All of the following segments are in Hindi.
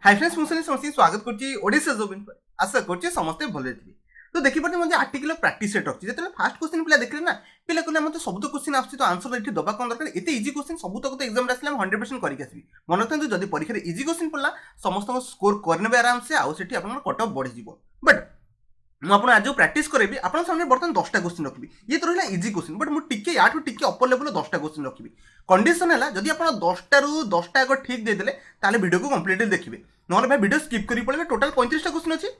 हाई फ्रेंड्स मुझे समस्त स्वागत करछि ओडिसा जॉब इन पर आशा करछि समस्त भले थिबे। तो देखि पड़ते मजे आर्टिकल प्रैक्टिस सेट रखछि जेतले फर्स्ट क्वेश्चन पिला देखले ना पिला कोने मते सब तो क्वेश्चन आछि तो आंसर एठी दबा कोन दरकार एते इजी क्वेश्चन सब तक तो एग्जाम रे आसले हम 100% करि आसीबी मन रखतु जदी परीक्षा रे इजी क्वेश्चन पड़ला समस्त को स्कोर करनेबे आराम से आउ सेठी आपन कट ऑफ बढ़ी जिवो। बट मु आपन आज प्रैक्टिस करेबी आपन सामने बर्तन 10टा क्वेश्चन रखबी ये तो रहला इजी क्वेश्चन बट मु टिके याठू टिके अपर लेवल 10टा क्वेश्चन रखबी। कंडीशन हैला जदी आपन 10टा रु 10टा अगर ठीक दे देले ताले वीडियो को कंप्लीटली देखिबे नहले भाई वीडियो स्किप करि पड़ले टोटल 35टा क्वेश्चन अछि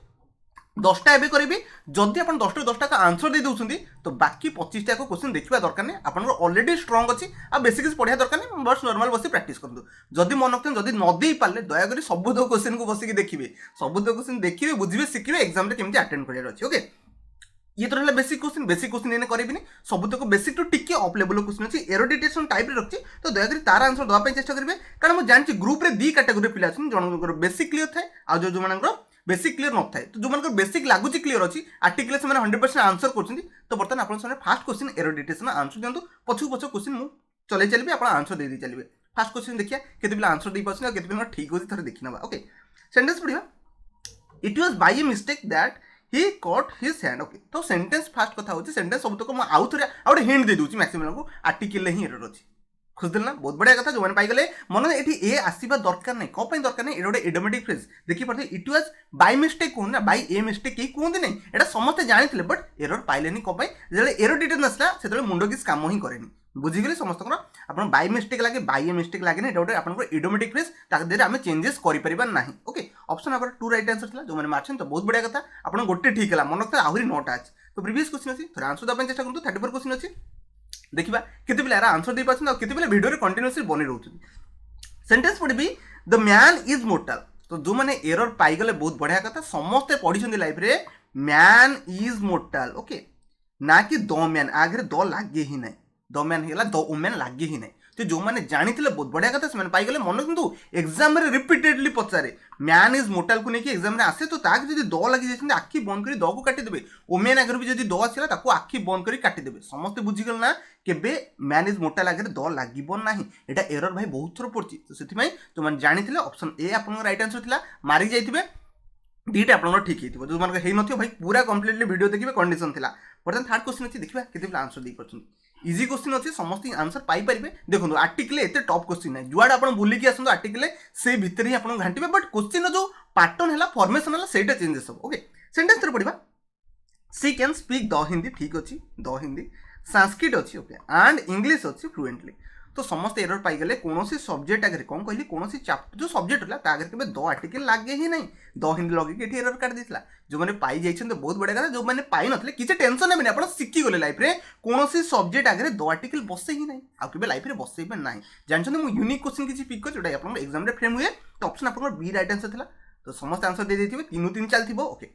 10टा एबे करेबी जदी आपन 10टा 10टा का आंसर दे दउछंती तो बाकी 25टा को क्वेश्चन देखिबा दरकार नै आपन ऑलरेडी स्ट्रांग अछि आ बेसिक्स पढिया दरकार नै बस नॉर्मल बसी प्रैक्टिस करदु जदी मन रखतन जदी न देई पाले दया करी सब दो क्वेश्चन को बसी के देखिबे सब दो क्वेश्चन देखिबे बुझिबे सिखिबे एग्जाम रे केमति अटेंड करिया अछि। ओके ये तो रहला बेसिक क्वेश्चन एने करेबिनी सब तक बेसिक टू टिके अप लेवल क्वेश्चन अछि एरोडिटेशन टाइप रे रखछि तो दया करी तार आंसर दवा चेष्टा करिवे कारण मु जानछि ग्रुप रे दी कैटेगरी पिला अछि जणकर बेसिक क्लियर थाए आ जो मानकर बेसिक क्लियर न थाए तो जो मानकर बेसिक लागुछि क्लियर अछि आर्टिकल से माने 100% आंसर करछन्ती तो बर्तन आपन सामने फर्स्ट क्वेश्चन एरोडिटेशन आंसर दियंतु पछु पछु क्वेश्चन मु चले चलबे आपन आंसर दे दी चलबे। फर्स्ट क्वेश्चन देखिया केते पिला आंसर दे पाछन केते पिला ठीक होछि थरे देखिनबा। ओके सेंटेंस पढिबा it was by a mistake that he caught his hand। Okay तो सेंटेंस फास्ट कथा होची सेंटेंस सब तक म आउ थरे आउटे हिंट दे दूची मैक्सिमम को आर्टिकल ले ही एरर अछि खुजदिल ना बहुत बढ़िया कथा जो माने पाई गले मन एठी ए आसीबा दरकार नै को पई दरकार नै एटा ओडे इडियोमेटिक फ्रेज देखि पड़ते इट वाज बाय मिस्टेक कोन ना बाय ए मिस्टेक के कोन नै एटा समस्त जानिथिले बट एरर पाइलेनी को पई जेले एरर डिटेल नसला सेतले मुंडो किस काम ही करेनी बुझी गले समस्त को आपन बाय मिस्टेक लागे बाय ए मिस्टेक लागे नै एटा ओडे आपन को इडियोमेटिक फ्रेज ताक देरे हमें चेंजेस करि परिबा नाही। Okay option number 2 right answer थिला जो माने मारछन तो बहुत बढ़िया कथा आपन गोटे ठीक हला मन रखता आहुरी नोट आज तो प्रीवियस क्वेश्चन अछि थोड़ा आंसर दबा चेष्टा करंतु 34 क्वेश्चन अछि देखिबा केते पिला आंसर दे पाछन केते पिला वीडियो रे कंटीन्यूअसली बनि रहउछन। सेंटेंस पढिबी द मैन इज मोर्टल तो जो माने एरर पाई गले बहुत बढ़िया कथा समस्त पढिछन लाइफ रे मैन इज मोर्टल। ओके ना कि द मैन आगे द लागे ही नै द मैन हेला द वुमेन लागे ही नै तो जो माने जानिथिले बहुत बढ़िया कथा से माने पाई गले मन किंतु एग्जाम रे रिपीटेडली पचारे मैन इज मोर्टल को नेकी एग्जाम रे आसे तो ताक जदी द लागि जेछन आखी बंद करी द को काटी देबे वुमेन आगर भी जदी द आसिला ताको आखी बंद करी काटी देबे समस्त बुझी गल ना केबे मैन इज मोर्टल आगर द लागिबो नाही एटा एरर भाई बहुत थोर पड़ची तो सेति भाई तो माने जानिथिले ऑप्शन ए आपन राइट आंसर थिला मारी जाइथिबे दीटा आपन ठीक हेतिबो जो माने हेइ नथियो भाई पूरा कंप्लीटली वीडियो देखिबे कंडीशन थिला बर्तन थर्ड क्वेश्चन अछि देखिबा केते आंसर दे परछन इजी क्वेश्चन अछि समस्त आंसर पाई परिबे देखो आर्टिकल एते टॉप क्वेश्चन नै जुआड आपन बुली की आसंतो आर्टिकल से भीतर ही आपन घांटीबे बट क्वेश्चन जो पैटर्न हैला फॉर्मेशन हैला सेटा चेंजेस हो। ओके सेंटेंस रे पढिबा सी कैन स्पीक द हिंदी ठीक अछि द हिंदी संस्कृत अछि ओके एंड इंग्लिश अछि फ्लुएंटली तो समस्त एरर पाई गले कोनोसी सब्जेक्ट आगे कोन कहली कोनोसी चैप्टर जो सब्जेक्ट होला ता आगे केबे द आर्टिकल लागे ही नै द हिंदी लगे के एठी एरर काट दिसला जो माने पाई जाइछन तो बहुत बडा कथा जो माने पाई नथले किछ टेंशन नै आपण सिक्की गले लाइफ रे कोनोसी सब्जेक्ट आगे द आर्टिकल बसे ही नै आ केबे लाइफ रे बसेबे नै जानछन मु यूनिक क्वेश्चन किछ पिक कर जोटा आपण एग्जाम रे फ्रेम हुए तो ऑप्शन आपण बी राइट आंसर थिला तो समस्त आंसर दे देथिबे 3 चलथिबो। ओके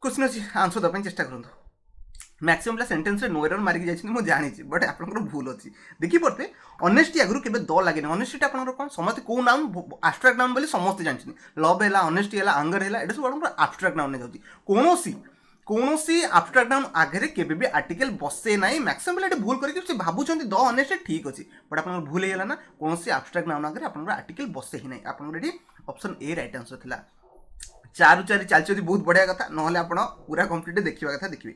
क्वेश्चन अछि आंसर दपन चेष्टा करंतु मैक्सिमम ला सेंटेंस रे नो एरर मारि के जाइछन मु जानि छी बट आपनकर भूल अछि देखि पड़ते ऑनेस्टी आगरु केबे द लागे न ऑनेस्टी आपनकर कोन समस्त को नाम एब्स्ट्रैक्ट नाउन बोली समस्त जानछन लव हैला ऑनेस्टी हैला एंगर हैला एटा सब आपनकर एब्स्ट्रैक्ट नाउन ने जाउची कोनोसी एब्स्ट्रैक्ट नाउन आगे केबे भी आर्टिकल बसे नाही मैक्सिमम एटा भूल करके से भाबुछन द ऑनेस्टी ठीक अछि बट आपनकर भूल हैला ना कोनोसी एब्स्ट्रैक्ट नाउन आगे आपनकर आर्टिकल बसे ही नाही आपनकर एठी ऑप्शन ए राइट आंसर थिला 4 4 चालछि बहुत बढ़िया कथा नहले आपण पूरा कंप्लीट देखिबा कथा देखिबे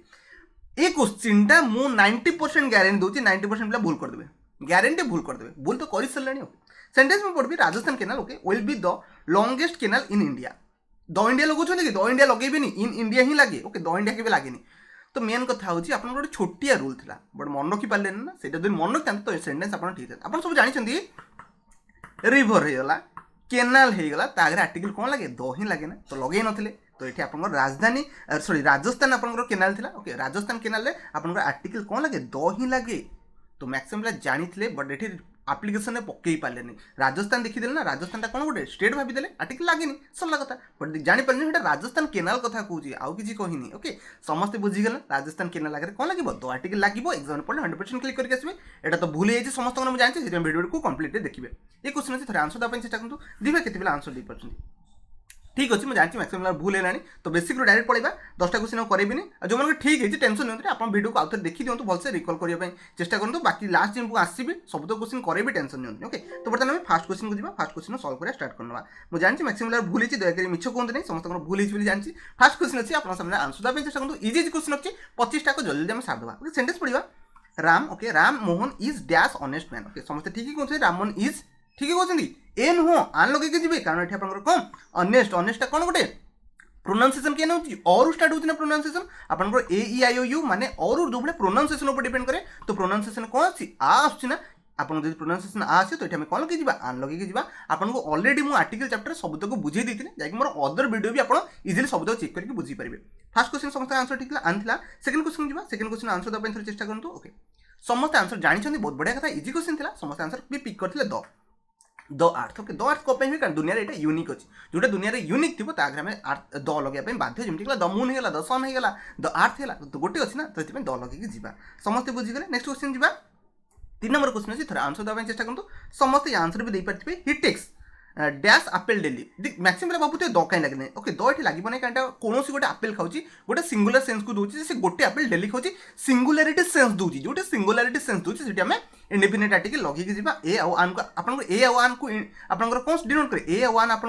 ए क्वेश्चन टा मु 90% गारंटी दोची 90% पिला भूल कर देबे गारंटी भूल कर देबे भूल तो करि सललानी। सेंटेंस में पढबी Rajasthan canal okay will be the longest canal in India the India लगो छन कि द इंडिया लगेबेनी इन इंडिया ही लागे ओके द इंडिया केबे लागेनी तो मेन कथा होची आपन गोटे छोटिया रूल थिला बट मन रखि पालेन ना सेटा दिन मन रखतान तो सेंटेंस आपन ठीक है आपन सब जानि छथि रिवर हेगला केनाल हेगला तागरे आर्टिकल कोन लागे द ही लागे ना तो लगे नथिले तो ये आपन राजधानी सॉरी राजस्थान आपन केनाल थिला ओके राजस्थान केनाल रे आपन आर्टिकल कोन लागे द ही लागे तो मैक्सिमम ला जानिथिले बट एठी एप्लीकेशन ने पक्के पाले नहीं राजस्थान देखी देले ना राजस्थान ता कोन गोटे स्टेट भाबी देले आर्टिकल लागेनी सरला कथा बट जानि पाले हेटा राजस्थान केनाल कथा कहूची आउ किछि कहिनी। ओके समस्त बुझी गेल राजस्थान केनाल लागे कोन लागिबो तो आर्टिकल लागिबो एग्जाम पढले 100% क्लिक करके आसीबे एटा तो भूल जायछि समस्त को जानछि सेटा वीडियो को कंप्लीट देखिबे। ए क्वेश्चन अछि थोड़ा आंसर द अपन चेष्टा करंतु दिबे केते बेला आंसर दे परछन ठीक अच्छे मुझे जानती मैक्सिमम भूल है तो बेसिक डायरेक्ट पढ़ा 10टा क्वेश्चन करेंगे जो मैंने ठीक है टेंशन नहीं आप वीडियो को आउे देखी दिखाँ भलसे रिकल करने चेष्टा करूँ बाकी लास्ट दिन को आसबि सब तो क्वेश्चन करेंगे टेंशन नहीं ओके तो बर्तमान आम फास्ट क्वेश्चन को जी फास्ट क्वेश्चन सल्व करा स्टार्ट करना मुझे जानती मैक्सिमम भूल है दयाकोरी मिछ कहते नहीं समस्त भूल है जानती फास्ट क्वेश्चन अच्छी आप सामने आंसर देवाई चेष्टा करूँ इजी क्वेश्चन अच्छी 25टा को जल्दी आम सारदेवा ओके सेंटेंस पढ़ा Ram okay Ram Mohan is dash honest man okay समस्त ठीक ही कहते राम मोहन इज ठीक है कहते ए नुह आन लगे जी कारण ये आप कौन ऑनेस्ट ऑनेस्ट कौन गोटे प्रोनाउंसिएशन क्या नौ और स्टार्ट होती ना प्रोनाउंसिएशन आपंकर ए ई आई ओ यू माने और जो भाई प्रोनाउंसिएशन ऊपर डिपेंड करे तो प्रोनाउंसिएशन कौन अच्छी आसना आपन जब प्रोनाउंसिएशन आसे तो ये कौन लगे आन लगे जी आपको ऑलरेडी मुझे आर्टिकल चैप्टर सब तक बुझे देती जैक मोर अदर वीडियो भी आप इजिली सब तक चेक करके बुझीपारे फास्ट क्वेश्चन समस्त आंसर ठीक आनी सेकंड क्वेश्चन जी सेकंड क्वेश्चन आंसर देवाई चेष्टा करूँ ओके समस्त आंसर जानते बहुत बढ़िया कथा इजी क्वेश्चन था समस्त आंसर भी पिक करते the earth okay the earth कौन हुए कारण दुनिया यहाँ यूनिक अच्छी जोटा दुनिया यूनिक थी आम अर्थ द लगे बाध्य जमी द मून होगा द सन होगा द अर्थ है तो गोटे अच्छी ना तो ये द लगे जी समस्ते बुझीगले नेक्स्ट क्वेश्चन जी 3 नंबर क्वेश्चन अच्छी थे आंसर देवाई चेष्टा करूँ समस्त आंसर भी पारे ही टेक्स डैश आपेल डेली मैक्सिमम भावुए द कहीं लगे ओके द ये लगे ना कारण कौन गोटे आपेल खाऊँ गोटे सिंगुलर सेन्स को दूसरी से गोटे आपेल डेली खाऊँ सिंगुलारिटी सेन्स दूसरी जो सिंगुलारिटी सेन्स दूसरी से आम इंडिपेंडेंट आर्टिकल लगे जी ए आन को आप ए आन को आप कौन डिनोट करे ए आन आप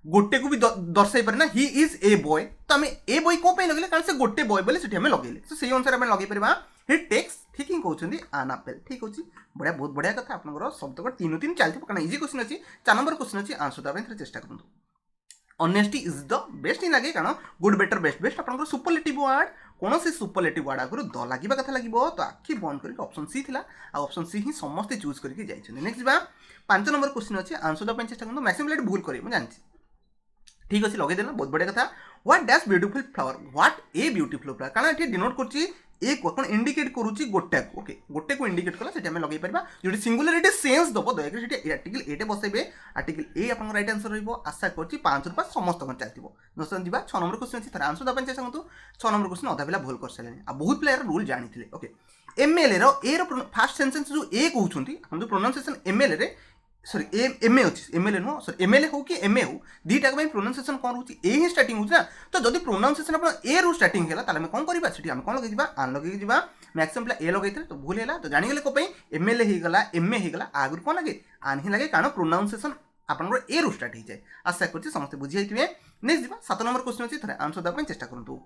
गोटे को भी दर्शाई पारे ना ही इज ए बॉय तो आम ए बॉय कौन लगे कारण से गोटे बॉय बोले लगेले तो से अनुसार आम लगे पार ही टेक्स ठीक ही कहते आन आपेल ठीक अच्छे बढ़िया बहुत बढ़िया कथा आपंकर सब तक 3 चलती कारण इजी क्वेश्चन अच्छी 4 नंबर क्वेश्चन अच्छी आंसर देवाई चेष्टा करूँ ऑनेस्टी इज द बेस्ट ही लगे कारण गुड बेटर बेस्ट बेस्ट आप सुपरलेटिव वर्ड कौन से सुपरलेटिव वर्ड आगुरी द लगे कथा लगे तो आखि बंद करके ऑप्शन सी था ऑप्शन सी ही समस्ते चूज करके जाइए नेक्स्ट जा 5 नंबर क्वेश्चन अच्छे आंसर देवाई चेष्टा करूँ मैक्सिमम भूल करेंगे मुझे जानती ठीक अच्छे लगेदेना बहुत बढ़िया कथा what dash beautiful flower what a beautiful flower कारण ये डिनोट कर एक कौन इंडिकेट करुच्ची गोटे को ओके गोटे को इंडिकेट कला से लगे पार जो सिंगुलारिटी सेन्स दब दयाकोरी आर्टिकल एटे बसैबे आर्टिकल ए आप राइट आंसर रही आशा कर 5 रू 5 समस्त चलती दोस्तों जी 6 नंबर क्वेश्चन अच्छी आंसर देवाई चेष्टा करूँ 6 नंबर क्वेश्चन अधा पिला भूल कर सारे बहुत प्लेयर रूल जानी ओके एमएलए ए फास्ट सेंटेंस जो ए कहते जो प्रोनाउंसिएशन एमएलए सॉरी एमए अच्छी एमएलए नुह सॉरी एमएलए हो कि एमए हो दीटा प्रोनाउंसिएशन कौन रोचे ए ही स्टार्टिंग होना तो जब प्रोनाउंसिएशन आप ए रु स्टार्टिंग है आम कौन करवा से कौन लगे आन लगे जी मैक्सिमम पिला ए लगे तो भूल है तो जानीगले कौन एमएलए होगा एमए होगा आगुरी कौन लगे आन ही लगे कारण प्रोनाउंसिएशन आपंकर ए रु स्टार्ट हो जाए आशा कर समस्त बुझे नेक्स्ट जी 7 नंबर क्वेश्चन अच्छी थे आंसर देवाई चेष्टा करूँ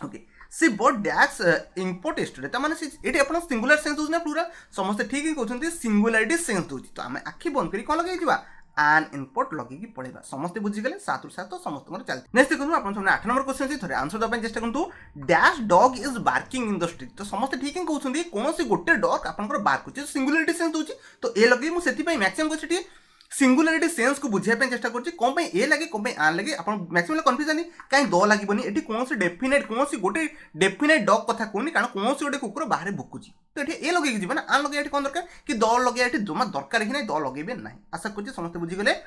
okay see but dash import एस्टोरे मैंने ये आप सिंगुलर सेन्स दूसरी ना प्लूराल समस्त ठीक ही कहते सिंगुलारिटी सेन्स दूसरी तो आम आखि बंद कर कौन लगे आन इनपुट लगे पढ़ा समस्त बुझीगले 7 रू 7 तो समस्त चलती नेक्स्ट देखो आप 8 नंबर क्वेश्चन अच्छी थे आंसर देवाई चेष्टा करूँ dash dog is barking in the street तो समस्त ठीक ही कहते कौन से गोटे डॉग आप बार्क कर सिंगुलारिटी सेन्स दूसरी तो ए लगे मुझे मैक्सिमम क्वेश्चन सिंगुलारिटी सेन्स को बुझाई चेष्टा करछि कौन ए लगे कौन आन लगे आप मैक्सिमम कन्फ्यूजन कहीं द लगे ये कौन से डेफिनेट कौन सी गोटे डेफिनेट डॉग कथा कहूनी कारण कौन से गोटे कुकुर बाहर भुकुची तो ये ए लगे जी ना आन लगे कौन दरकार कि द लगे जमा दरकार ही ना द लगे ना आशा कर समस्त बुझीगले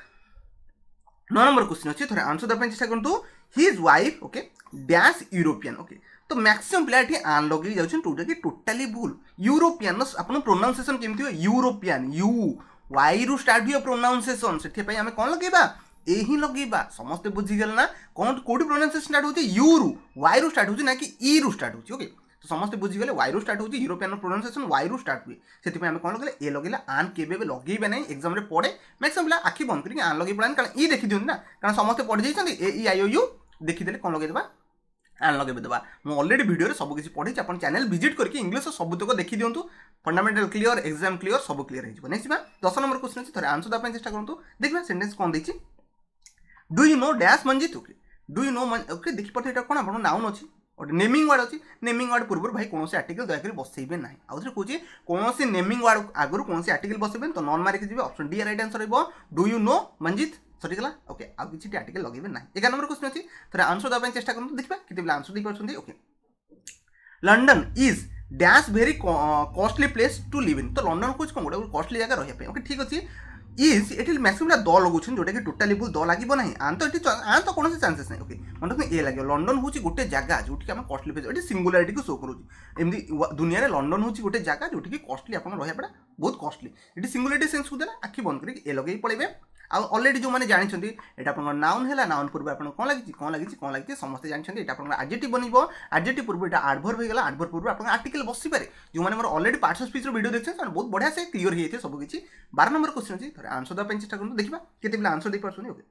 9 नंबर क्वेश्चन अच्छी थे आंसर देवाई चेष्टा करूँ his wife okay dash European okay तो मैक्सिमम पिला ये आन लगे जाऊँगी टोटाली भूल यूरोपियन आप प्रोनाउंसिएशन केमती हो यूरोपियन यू वाई रु स्टार्ट हुए प्रोनाउंसिएशन से आम कौन लगे ए ही लगे समस्ते बुझीगले ना कौन कौटी प्रोनाउंसिएशन स्टार्ट होती यू रु वाई रु स्टार्ट होती ना कि ई रु स्टार्ट होती ओके तो समस्ते बुझीगले वाई रु स्टार्ट होती यूरोपियन प्रोनाउंसिएशन वाई रु स्टार्ट हुए से आम कौन लगे ए लगे आन के लगे ना एग्जाम पढ़े मैक्सिमम पिला आखि बंद करके आन लगे पढ़ा कारण ई देखी दिखते ना कारण समस्ते पढ़ी जाइए ए ई आई ओ यू देखीदे कौन लगे आन लगे देवा मुझे ऑलरेडी वीडियो सब किसी पढ़ी आप चैनल विजिट करके इंग्लिश सब तक देखी दिंतु फंडामेंटल क्लियर एग्जाम क्लियर सब क्लियर हो नेक्स्ट 10 नंबर क्वेश्चन अच्छी थे आंसर देवाई चेष्टा करूँ देखिए सेंटेंस कौन देखिए do you no dash Manjit okay do you no okay देखिए ये कौन आप नाउन अच्छी और नेमिंग वर्ड अच्छी नेमिंग वर्ड पूर्व भाई कौन से आर्टिकल दयाकोरी बसैबे ना आउ थे कौन कौन से नेमिंग वर्ड आगुरी कौन से आर्टिकल बसैबे तो नॉन मारिक जी ऑप्शन डी राइट आंसर रही डू यू नो मंजित सरीगला ओके आउ किसी आर्टिकल लगे ना 11 नंबर क्वेश्चन अच्छी थे आंसर देवाई चेष्टा करूँ देखिए कितने आंसर दे पार्टी okay London is dash very costly place to live in तो लंडन कौन गोटे कॉस्टली जगह रही ओके ठीक अच्छे इज ये मैक्सिमम द लगुन जोटा कि टोटाली भूल द लगे ना आन तो कौन से चांसेस नहीं ओके मतलब ए लगे लंडन हूँ गोटे जगह जो आम कॉस्टली प्लेस ये सिंगुलारिटी को शो करूँ एमती दुनिया में लंडन हूँ गोटे जगह जो कि कॉस्टली आप रहा पड़ा बहुत कॉस्टली ये सिंगुलारिटी सेन्स को देना आखि बंद करके ए लगे पड़े ऑलरेडी जो मैंने जानते ये आप नाउन है नाउन पूर्व आप कौन लगी समस्त जानते ये आप एडजेक्टिव बनब एडजेक्टिव पूर्व ये एडवर्ब हो गला एडवर्ब पूर्व आप आर्टिकल बसी पारे जो मैंने more already parts of speech video देखते हैं बहुत बढ़िया से क्लियर हो सब किसी 12 नंबर क्वेश्चन अच्छी थे आंसर देवाई चेष्टा करूँ देखा केते आंसर दे पार्छ ओके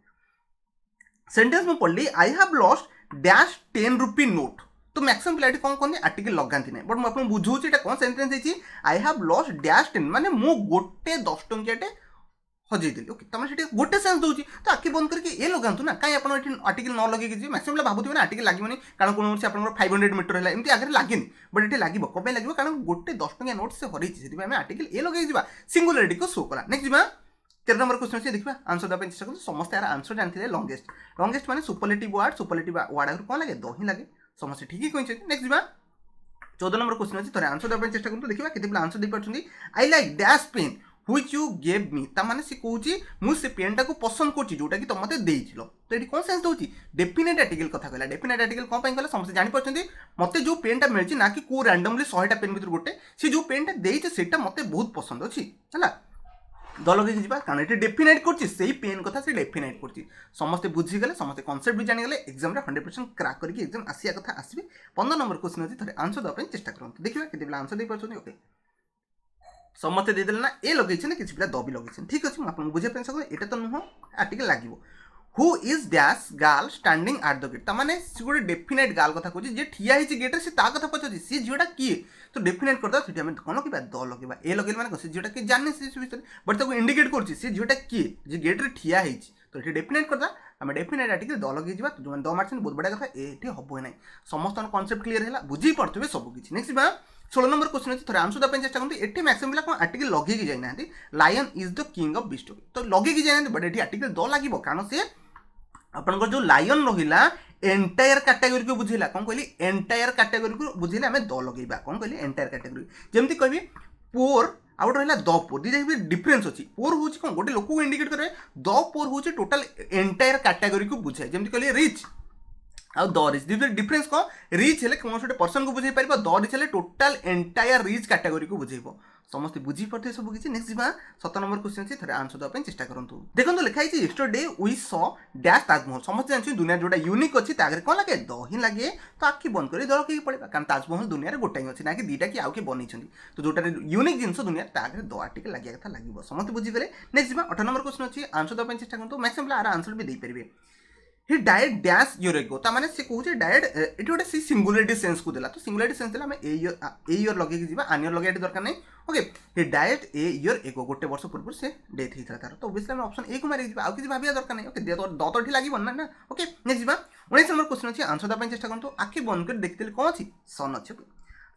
सेंटेंस में पढ़ली I have lost dash 10 rupee note तो मैक्सिमम पिला कौन कहते आर्टिकल लगाती ना बट मुझे बुझाऊँ ये कौन सेंटेंस है आई हैव लॉस्ट डैश 10 माने मु गोटे 10 टंकियाटे हजेदेली ओके तुम से गोटे सेंस दूसरी तो आखि बंद करके ये लगातु ना कहीं आप आर्टिकल न लगे जी मैक्सिमम भावुवे ना आर्टिकल लगे कारण कौन से आप 500 मीटर है एमती आगे लगे बट ये लगे कौन लगे कारण गोटे 10 टंकिया नोट से हर से आर्टिकल ये लगे सिंगुलारिटी को शो कला नेक्स्ट जी 13 नंबर क्वेश्चन अच्छे देखा आंसर देवाई चेष्टा करूँ समस्त यार आंसर जानते लंगेस्ट माने सुपरलेटिव वार्ड आगे कौन लगे द ही लगे समस्त ठीक ही कही नेक्स्ट जी 14 नंबर क्वेश्चन अच्छे थोड़े आंसर देवाई चेष्टा करूँ देखा केते आंसर दे पार्छन्ती I like dash pen which you gave me ताने सी कौची मुझे पेन टाक पसंद कर जोटा कि तुम मत देलो तो ये कौन सेंस दूसरी डेफिनेट आर्टिकल कथा कहला डेफिनेट आर्टिकल कौन कहला समस्त जानी मत जो पेनटा मिली ना कि को रैंडमली 100टा पेन भर गोटे सी जो पेनटा देते मत बहुत पसंद अच्छी है द लगे जा कारण ये डेफिनेट कर पेन कथा से डेफिनेट कर समस्ते बुझीगले समस्त कनसेप्ट भी जानीगले एग्जाम 100% क्राक करके एग्जाम आसिया कथा आसबे 15 नंबर क्वेश्चन अच्छी थे आंसर देवाई चेष्टा करते देखिए केते आंसर दे पार्छन्ती ओके समस्ते देदेले ना ए लगे ना किसी पिला द भी लगे ठीक अच्छे मुझे बुझे सकूँ यहाँ तो नुह आर्टिकल लगे who is dash girl standing at the gate ताने सी गोटे डेफिनेट गार्ल कथा कहे जे ठिया होती गेट्रे सी कथा पचार सी झीटा किए तो डेफिनेट करदा सीटी आम कौन लगे द लगे ए लगे मैंने सी झीटा किए जाने से विषय बट ताको इंडिकेट कर झीटा किए जे गेट्रे ठिया होती तो ये डेफिनेट करदा आम डेफिनेट आर्टिकल द लगे जो द मार्च बहुत बड़ा कथा ये हम ना समस्त कनसेप्ट क्लीयर है बुझी पड़े सबकि नेक्स्ट 16 नंबर क्वेश्चन अच्छी थोड़े आंसर देवाई चेष्टा करते ये मैक्सिमम पिला कौन आर्टिकल लगे जाना lion is the king of beast तो लगे जाना बट ये आर्टिकल द लगे कारण से आपंकर जो लायन रहा एंटायर कैटेगरी को बुझेगा कौन कहली एंटायर कैटेगरी को बुझेगा आम द लगे कौन कहली एंटायर कैटेगरी जमी कह पोर आ गए रहा द पोर दुटा डिफरेन्स अच्छी पोर हूँ कौन गोटे लोक को इंडिकेट करे द पोर हूँ टोटाल एंटायर कैटेगरी को बुझाए जमी कहली रिच आउ द रिच दुटा डिफरेन्स कौन रिच है कौन गोटे पर्सन को बुझे पार द रिच है टोटाल एंटायर रिच कैटेगरी को बुझेब समस्त बुझी पारे सब किसी नेक्स्ट जी 17 नंबर क्वेश्चन अच्छी थे आंसर देवाई चेष्टा करूँ देखो लिखाई yesterday we saw dash Taj Mahal समस्त जानते दुनिया जोटा यूनिक अच्छी तागे कौन लगे द ही लगे तो आखि बंद कर द लगे पड़ेगा कारण ताजमहल दुनिया गोटाई अच्छी ना कि दुटा कि आउ किए बनी तो जोटा यूनिक जिन दुनिया तागे द आर्टिकल लगे कथा लगे समस्त बुझीगले नेक्स्ट जी 18 नंबर क्वेश्चन अच्छी आंसर देवाई चेष्टा करूँ मैक्सिमम आर आंसर भी देपारे ही डायट डैश ईयर एगो ताने से कहे डायट ये गोटे सी सिंगुलारिटी सेंस को देला तो सिंगुलारिटी सेंस देला ए ईयर लगे जी आन ईयर लगे दरकार नहीं okay he diet a year ago गोटे वर्ष पूर्व से डेथ होता तार तो ओबियसली ऑप्शन ए को मारे आउ किसी भाविया दरकार नहीं ओके द तो लगे ना ओके नेक्स्ट जी 19 नंबर क्वेश्चन अच्छी आंसर देवाई चेष्टा करूँ आखि बंद कर देखते कौन अच्छी सन अच्छे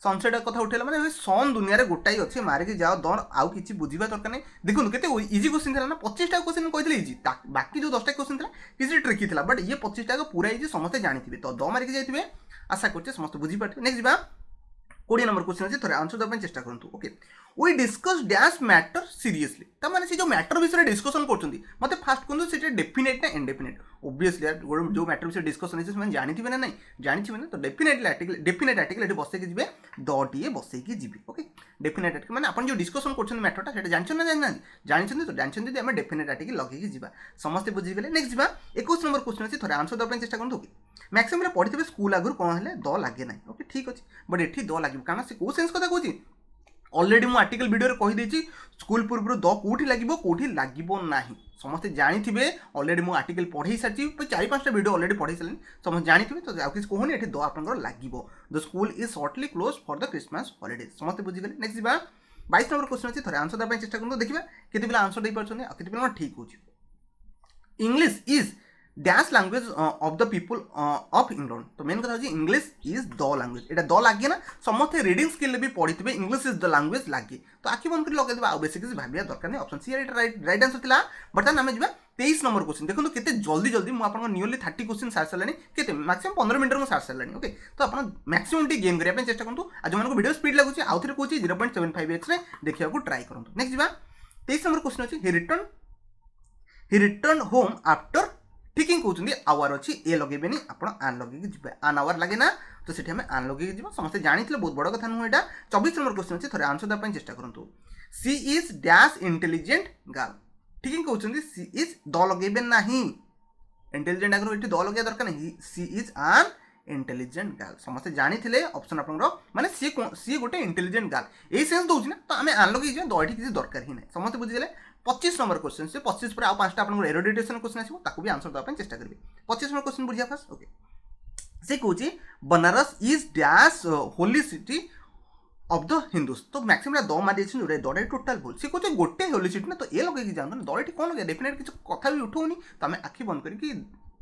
सनसेट कथा उठेला मैंने सन दुनिया गोटाई अच्छे मारिक जाओ दर आउ कि बुझा दरकार नहीं देखो केते इजी क्वेश्चन था ना 25टा क्वेश्चन कहते इजी बाकी जो 10टा क्वेश्चन था किसी ट्रिकी था बट ये 25टा पूरा इजी समस्त जानी तो द मारिक जाइए आशा करते समस्त बुझीपारे नेक्स्ट जी 20 नंबर क्वेश्चन अच्छे थोड़े आंसर देवाई चेष्टा करूँ okay we discuss dash matter seriously ताने से जो मैटर विषय डिस्कसन कर मत फास्ट कहूँ से डेफिनेट ना इनडेफिनेट ओब्वियसली जो मैटर विषय डिस्कसन है जानते ना नहीं जानते ना तो डेफिनेट आर्टिकल ये बसैक जी दे बसैक जी ओके डेफिनेट आर्टिकल मैंने आप जो डिस्कसन कर मैटरटा से जानते ना जाना जानते तो जानते आम डेफिनेट आर्टिकल लगे जा समस्त बुझीगले नेक्स्ट जी 21 नंबर क्वेश्चन अच्छी थोड़े आंसर देवाई चेष्टा करूँ ओके मैक्सिमम पढ़ी स्कूल आगुरी कौन है द लगे ना ओके ठीक अच्छे बट ये द लगे कारण से कौ सेंस कथा कौन ऑलरेडी मुझे आर्टिकल वीडियो कहीदे स्कूल पूर्व द कौटी लगे ना समस्ते जानी ऑलरेडी मुझे आर्टिकल पढ़े सारी 4-5टा वीडियो ऑलरेडी पढ़े सारे समस्त जानी तो आउ किसी कहूनी ये द आप लगे the school is shortly close for the Christmas holiday समस्त बुझीगले नेक्स्ट जी 22 नंबर क्वेश्चन अच्छी थोड़े आंसर देवाई चेष्टा करूँ देखिए केते पिला आंसर दे पार्छन्ती आ केते पिला ठीक हो English is dash language of the people of England तो मेन कथा होची English is the language Etah the लगे ना समस्त रीडिंग स्किल भी पढ़ी थे इंग्लिश इज द लैंग्वेज लगे तो आखि बंद कर लगे देबा आ बेसी किसी भाबिया दरकार नहीं ऑप्शन सी राइट आंसर थिला बर्तमान आम जा 23 नंबर क्वेश्चन देखो केते जल्दी मुझे नियरली 30 क्वेश्चन सारी सारे केते मैक्सिमम 15 मिनट में सारी सारे ओके तो आप मैक्सिमम टी गेम करने चेष्टा करूँ आज जो वीडियो स्पीड लगुच आउ थे कौन 0.75x रे देखा ट्राई करूँ नेक्स्ट जा 23 नंबर क्वेश्चन अच्छी ही रिटर्न होम आफ्टर ठीक ही कहते आवर अच्छी ए लगे आप आन लगे जी आन आवर लगे ना तो सीठी आम आन लगे जी समस्त जानी बहुत बड़ कथा नुह यहाँ 24 नंबर क्वेश्चन अच्छी थोड़े आंसर देवाई चेष्टा करूँ सी इज डैश इंटेलिजेंट गर्ल ठीक कहते सी इज द लगे ना इंटेलिजेंट आगे ये द लगे दरकार नहीं सी इज आन इंटेलिजेंट गर्ल समस्त जानी ऑप्शन आप माने सी गोटे इंटेलिजेंट गर्ल यही सेन्स दूसरी ना तो आम आन लगे दही किसी दरकार ही ना समस्त बुझीगले 25 नंबर क्वेश्चन से 25 पर आउ 5टा आप एरोडिटेशन क्वेश्चन आसो ताकू भी आंसर देवाई चेष्टा करेंगे 25 नंबर क्वेश्चन बुझिया फास्ट ओके से कहूँ Banaras is dash holy city of the Hindus तो मैक्सिमम द मार जो दड़ा टोटाल भूल सी कहते गोटे होली सिटी ना तो ये लगे जाऊँ ना दड़ी कौन लगे डेफिनेट किसी कथा भी उठाऊनी तो आम आखि बंद करके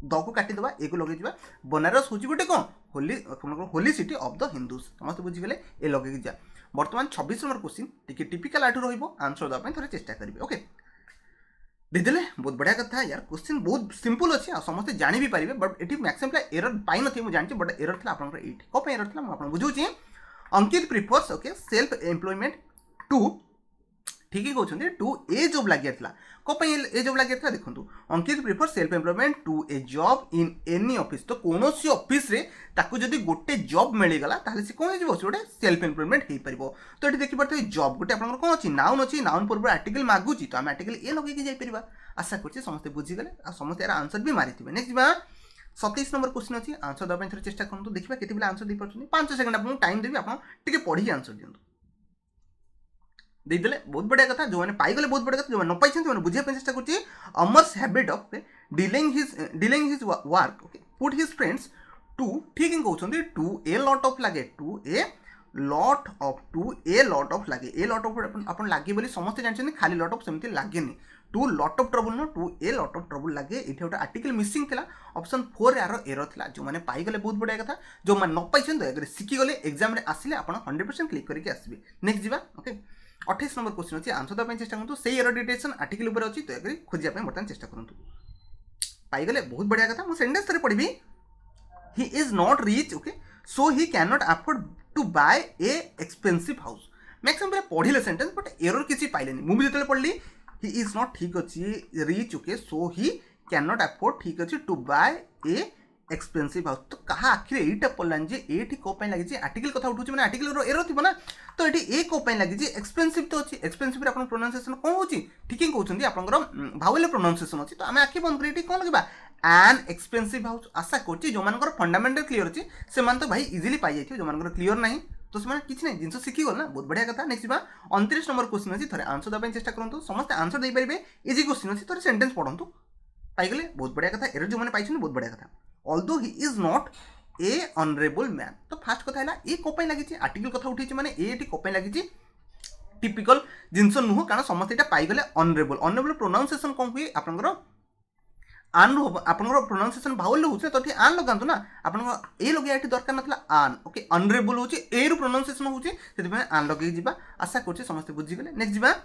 द को काटिदेवा ए को लगे बनारस हूँ गोटे कौन holy city of the Hindus समस्त बुझीगले ए लगे जा बर्तमान 26 नंबर क्वेश्चन टी टिपिकल आठ रनसर देवाई थोड़े चेष्टा करेंगे ओके देदेले बहुत बढ़िया कथा यार क्वेश्चन बहुत सिंपल अच्छे आ समस्त जानी भी पारे बट ये मैक्सिमम पिला एरर पाई न मुझे जानी बट एरर था आप कौन एरर था मुझे बुझे Ankit prefers okay self employment to ठीक ही कहते टू ए जॉब लगे कौन ए जॉब लगे देखो Ankit prefer self employment to a job in any office तो कौन ऑफिस रे ताकू जदि गोटे जॉब मिलगला ताहले से कौन हो गोटे सेल्फ एम्प्लॉयमेंट हो पार तो ये देखिए जॉब गोटे आप कौन अच्छी नाउन अच्छी नाउन पूर्व आर्टिकल मागुची तो आम आर्टिकल ए लगे जापर आशा कर समस्त बुझीगले आ समस्त यार आंसर भी मारी नेक्स्ट 27 नंबर क्वेश्चन अच्छी आंसर देवाई थोड़े चेष्टा करूँ देखिए केते आंसर दे पार्टी 5 सेकंड आपको टाइम देवी आप पढ़ी आंसर दिखाँ देदेले बहुत बढ़िया कथा जो मैंने पाईगले बहुत बढ़िया कथा जो न पाई बुझे चेष्टा कर Amar's habit of delaying his work okay put his friends to ठीक है कहते टू ए लॉट ऑफ लगे टू ए लॉट ऑफ लगे ए लॉट ऑफ आप लगे बोली समस्त जानते खाली लॉट ऑफ सेमती लगे टू लॉट ऑफ ट्रबल न to a lot of trouble लगे ये गोटे आर्टिकल मिसिंग था ऑप्शन 4 यार एरर था जो मैंने पाईगले बहुत बढ़िया कथा जो मैंने न पाई दयाकोरी शिखीगले एग्जाम आसिले आप 100% क्लिक करके आसबे नेक्स्ट जीवा ओके 28 नंबर क्वेश्चन अच्छी आंसर देवाई चेष्टा करूँ से एरोडिटेशन आर्टिकल उपर अच्छी दयाकोरी खोजापी बर्तमान चेष्टा करूँ पाईगले बहुत बढ़िया कथा मुझे सेंटेंस थे पढ़ी he is not rich okay so he can not afford to buy a expensive house maximum पढ़ले सेंटेंस बट एरर किसी पाइले मुझे जो पढ़ली ही इज नॉट ठीक अच्छी rich okay so he can not afford ठीक अच्छे to buy a expensive house तो कहा आखिर यहीटा पड़लानी जे ये कौन लगी आर्टिकल कथा उठू मैंने आर्टिकल एरर थी ना तो ये कौन लगी एक्सपेंसिव तो अच्छी एक्सपेंसिव आप प्रोनाउंसिएशन कौन हो ठीक ही कहते आप भावेल प्रोनाउंसिएशन अच्छी तो आम आखि बंद कर कौन लगे एन एक्सपेंसिव हाउस आशा कर जो फंडामेंटल क्लियर अच्छी से तो भाई इजिली पाई जाए जो क्लियर ना तो से किसी ना जिन शिखीगल ना बहुत बढ़िया कथा नेक्स्ट 29 नंबर क्वेश्चन अच्छी थे आंसर देवाई चेष्टा करूँ समस्त आंसर दे पारे इजी क्वेश्चन अच्छी थोड़े सेंटेंस पढ़ू पाईगले बहुत बढ़िया कथा एरर जो मैंने पाई बहुत बढ़िया कथा although he is not a honourable man तो फास्ट कथा है ये कौन लगी आर्टिकल कथा उठे मैंने ये कौन लगी टिपिकल जिनस नुह कारण समस्त यहाँ पाईगले ऑनरेबल प्रोनाउंसिएशन कौन हुए आपंकर आन आप प्रोनाउंसिएशन भावल होते तो आन लगातु ना आप ए लगे ये दरकार ना आन ओके ऑनरेबल हो ए रु प्रोनाउंसिएशन होती आन लगे जा आशा कर समस्त बुझीगले नेक्स्ट जा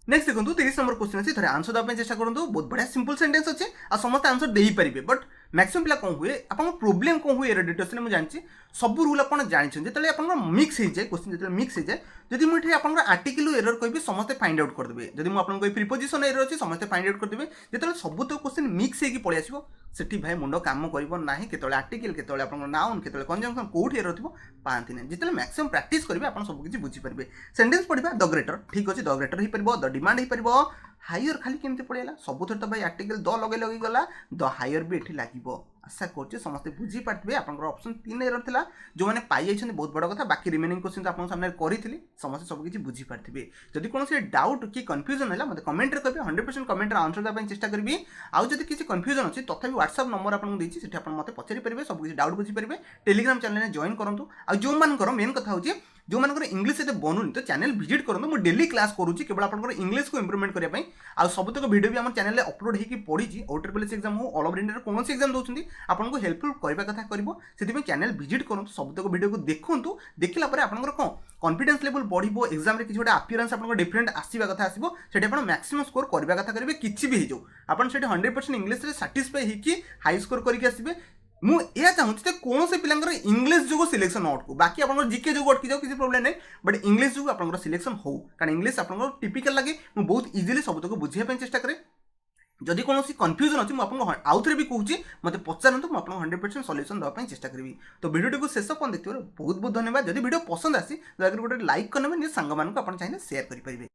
नेक्स्ट देखो 30 नंबर क्वेश्चन अच्छी थे आंसर देवाई चेष्टा करूँ बहुत बढ़िया सिंपल सेंटेंस अच्छे आ समस्त आंसर दे पारे बट मैक्सिमम पिला कौन हुए आप प्रोब्लेम कौन हुए एरोडिटेशन मुझे जानी सब रूल आप जानते जो आप मिक्स हो जाए क्वेश्चन जो मिक्स हो जाए जदि मुझे आप आर्टिकल एरर कहि समस्त फाइंड आउट करदे जदि मुझे प्रिपोजिशन एरर अच्छी समस्त फाइंड आउट करदे जो सब तो क्वेश्चन मिक्स होगी पलि आसो सेठी भाई मुंड काम करना के आर्टिकल के नाउन के कंजंक्शन कौट एरर थी पाती ना जिते मैक्सिमम प्रैक्टिस करेंगे आप सब किसी बुझीपारे सेंटेंस पढ़ा द ग्रेटर ठीक अच्छे द ग्रेटर हो पार द डिमांड हो पार हायर खाली केमती पड़ेगा सबुथ तो भाई आर्टिकल द लगे लगे गला द हायर भी ये लगे आशा कर समस्त बुझी पारे आप ऑप्शन 3 एरर था जो मैंने पाई जाइए बहुत बड़ कथा बाकी रिमेनिंग क्वेश्चन तो आप सामने करी समस्त सब किसी बुझी पारे जदि कौन डाउट कि कन्फ्यूजन है मतलब कमेंट करेंगे 100% कमेंट आंसर देवाई चेष्टा करी आउ जब किसी कन्फ्यूजन अच्छी तथापि व्हाट्सएप नंबर आपको देती आप मत पचारि पारे सब किसी डाउट बुझी पारे टेलीग्राम चैनल जॉइन करूँ आ जो मेन कथा हो जो मानकर इंग्लिश ये बनूनी तो चैनल विजिट करूँ मुझे डेली क्लास करुँची केवल आप इंग्लिश को इम्प्रूवमेंट करने आ सबतक वीडियो भी आम चैनल अपलोड होगी पड़ी OTRPLS एग्जाम हो ऑल ओवर इंडिया कौन एग्जाम दूसरी आपको हेल्पफुल करने कथा कर चैनल विजिट करूँ सबतक वीडियो को देखूँ देखला आपंकर कौन कॉन्फिडेंस लेवल बढ़ो एग्जाम किसी गोटे अपीयरेंस आप डिफरेंट आसवा कथा आसो से मैक्सिमम स्कोर करने कथा करेंगे किसी भी हो आप 100% इंग्लिश साटिस्फाई होगी हाई स्कोर करके आसबे मुझे चाहूँगी कौन से पिलांकर इंग्लिश जो सिलेक्शन अटकू बाकी आप जीके जो अटकी जाओ किसी प्रोब्लेम नहीं बट इंग्लिश जो आप सिलेक्शन हो कारण इंग्लिश आप टिपिकल लगे मुझे बहुत इजिली सबतक बुझाई चेष्टा करें जदि कौन कन्फ्यूजन अच्छी मुझे आउ थे भी कहूँ मत पचारतु मुझे 100% सल्यूशन देवाई चेष्टा करी तो वीडियो को शेष पर देखिए बहुत बहुत धन्यवाद जदि वीडियो पसंद आसी दया गोटे लाइक करने सांग चाहिए शेयर करेंगे।